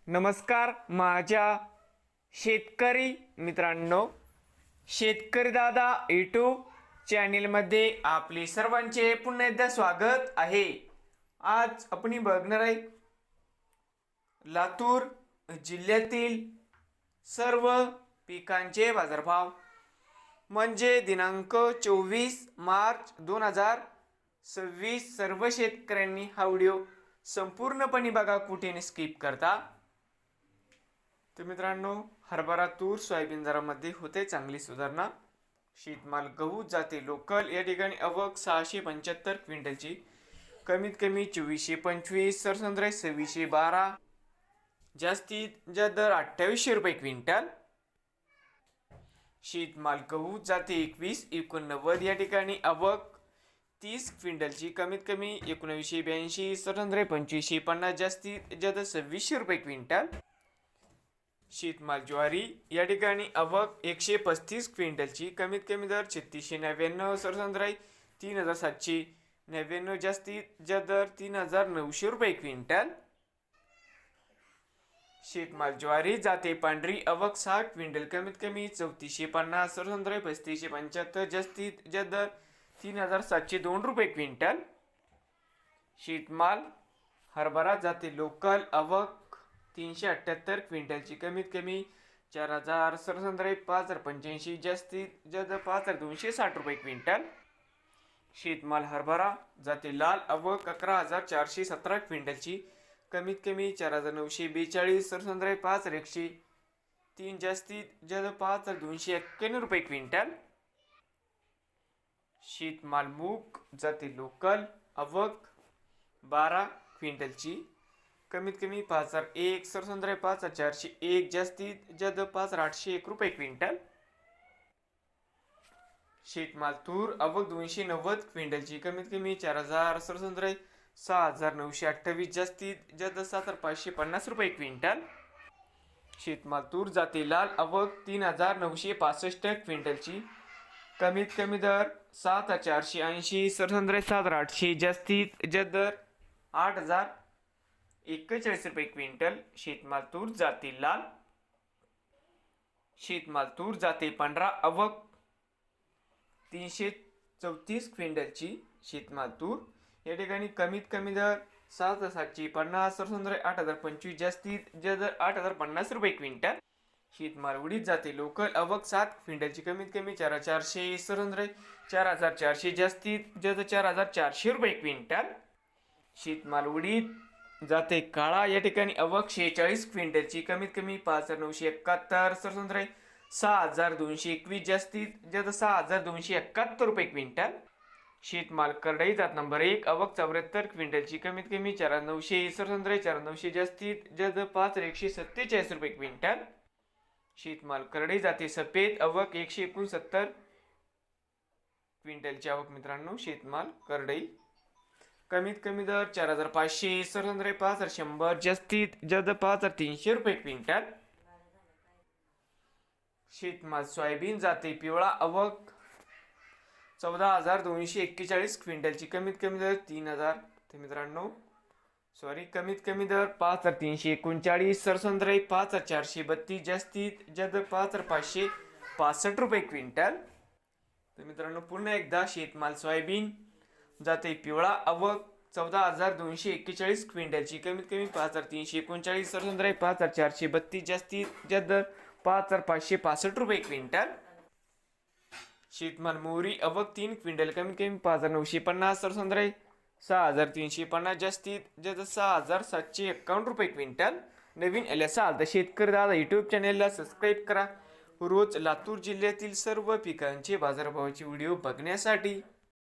नमस्कार माझ्या शेतकरी मित्रांनो, शेतकरी दादा यूट्यूब चॅनेलमध्ये आपले सर्वांचे पुन्हा एकदा स्वागत आहे। आज आपण बघणार आहे लातूर जिल्ह्यातील सर्व पिकांचे बाजारभाव, म्हणजे दिनांक 24 मार्च 2026। सर्व शेतकऱ्यांनी हा व्हिडिओ संपूर्णपणे बघा, कुठेही स्किप करता। तर मित्रांनो, हरभरा तूर सोयाबीन दरामध्ये होते चांगली सुधारणा। शेतमाल गहू जाते लोकल या ठिकाणी आवक 675 क्विंटलची, कमीत कमी 2425, सरसंद्राई 2612, जास्तीत जास्त दर 2800 रुपये क्विंटल। शेतमाल गहू जाते 2189 या ठिकाणी आवक 30 क्विंटलची, कमीत कमी 1982, सरसंद्राई 2550, जास्तीत जास्त 2600 रुपये क्विंटल। शेतमाल ज्वारी या ठिकाणी आवक 135 क्विंटलची, कमीत कमी दर 3699, सरसंद्राई 3799, जास्तीत जास्त दर 3900 रुपये क्विंटल। शेतमाल ज्वारी जाते पांढरी आवक 60 क्विंटल, कमीत कमी 3450, सरसंद्राई 3575, जास्तीत जास्त दर 3702 रुपये क्विंटल। शेतमाल हरभरा जाते लोकल आवक 378 क्विंटलची, कमीत कमी 4000, सरसंद्राई 5085, जास्तीत जास्त 5260 रुपये क्विंटल। शेतमाल हरभरा जाते लाल आवक 11417 क्विंटलची, कमीत कमी 4942, सरसंद्राई 5103, जास्तीत जास्त 5291 रुपये क्विंटल। शेतमाल मूग जाते लोकल आवक 12 क्विंटलची, कमीत कमी 5001, सरसंद्राई 5401, जास्तीत जास्त 5801 रुपये क्विंटल। शेतमाल तूर आवक 290 क्विंटलची, कमीत कमी 4000, सरसंद्राई 6928, जास्तीत जास्त 7550 रुपये क्विंटल। शेतमाल तूर जाते लाल आवक 3965 क्विंटलची, कमीत कमी दर 7480, सरसंद्राई 7800, जास्तीत जास्त दर 8041 रुपये क्विंटल। शेतमाल तूर जाते लाल। शेतमाल तूर जाते पांढरा आवक 334 क्विंटलची, शेतमाल तूर या ठिकाणी कमीत कमी दर 7750, सरसंद्राई 8025, जास्तीत जास्त दर 8050 रुपये क्विंटल। शेतमाल उडीद जाते लोकल आवक 7 क्विंटलची, कमीत कमी 4400, सरसंद्राई 4400, जास्तीत जास्त 4400 रुपये क्विंटल। शेतमाल उडीद जाते काळा या ठिकाणी आवक 46 क्विंटलची, कमीत कमी 5971, सरसंद्राई 6221, जास्तीत जास्त 6271 रुपये क्विंटल। शेतमाल करडई जात नंबर 1 आवक 74 क्विंटलची, कमीत कमी 4900, सरसंद्राई 4900, जास्तीत जास्त 5147 रुपये क्विंटल। शेतमाल करडई जाते सफेद आवक 169 क्विंटलची आवक मित्रांनो। शेतमाल करडई कमीत कमी दर 4500, सरसंद्राई 5100, जास्तीत जास्त 5300 रुपये क्विंटल। शेतमाल सोयाबीन जाते पिवळा आवक 14241 क्विंटलची, कमीत कमी दर 3000, मित्रांनो कमीत कमी दर 5339, सरसंद्राई 5432, जास्तीत जास्त 5565 रुपये क्विंटल। तर मित्रांनो पुन्हा एकदा शेतमाल सोयाबीन जाते पिवळा आवक 14241 क्विंटलची, कमीत कमी 5339, सरसंद्राई 5432, जास्तीत जास्त दर 5565 रुपये क्विंटल। शेतमाल मोहरी आवक 3 क्विंटल, कमीत कमी 5950, सरसंद्राई 6350, जास्तीत जास्त 6751 रुपये क्विंटल। नवीन आल्यासाल तर शेतकरी दादा यूट्यूब चॅनेलला सबस्क्राईब करा, रोज लातूर जिल्ह्यातील सर्व पिकांचे बाजारभावाचे व्हिडिओ बघण्यासाठी।